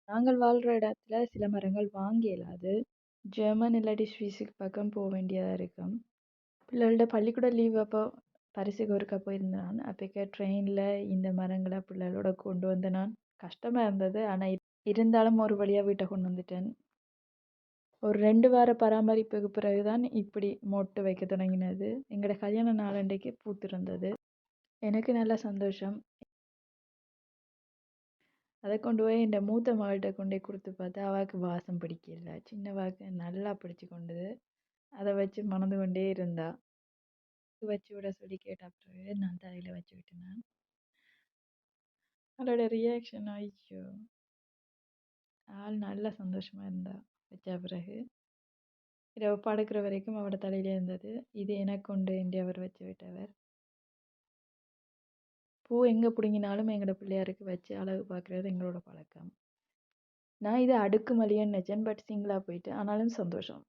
நாங்கள் வாழ்ற இடத்துல சில மரங்கள் வாங்க இயலாது. ஜெர்மன் இல்லாட்டி ஸ்விஸுக்கு பக்கம் போ வேண்டியதா இருக்கும். பிள்ளைகளோட பள்ளிக்கூட லீவ் அப்போ பரிசுக்கு ஒருக்கா போயிருந்தேன் நான். அப்போக்க ட்ரெயினில் இந்த மரங்களை பிள்ளைகளோட கொண்டு வந்து நான் கஷ்டமாக இருந்தது. ஆனால் இருந்தாலும் ஒரு வழியாக வீட்டை கொண்டு வந்துட்டேன். ஒரு 2 வார பராமரிப்புக்கு பிறகு தான் இப்படி மொட்டு வைக்க தொடங்கினது. எங்களோட கல்யாண நாளன்றைக்கு பூத்திருந்தது. எனக்கு நல்ல சந்தோஷம். அதை கொண்டு போய் என் மூத்த மகள்கிட்ட கொண்டு போய் கொடுத்து பார்த்தா அவளுக்கு வாசம் பிடிக்கல. சின்னவாக்கு நல்லா பிடிச்சு கொண்டது. அதை வச்சு மணந்து கொண்டே இருந்தா. வச்சு விட சொல்லி கேட்ட பிறகு நான் தலையில் வச்சு விட்டேன். அவளோட ரியாக்ஷன் ஐயோ, ஆள் நல்லா சந்தோஷமா இருந்தா. வச்ச பிறகு இரவு படுக்கிற வரைக்கும் அவட தலையிலே இருந்தது. இது எனக்கு உண்டு என்று அவர் வச்சு விட்டவர். பூ எங்கே பிடுங்கினாலும் எங்களோட பிள்ளையாருக்கு வச்சு அழகு பார்க்குறது எங்களோட பழக்கம். நான் இதை அடுக்குமல்லின்னு நினச்சேன். பட் சிங்கிளாக போயிட்டு ஆனாலும் சந்தோஷம்.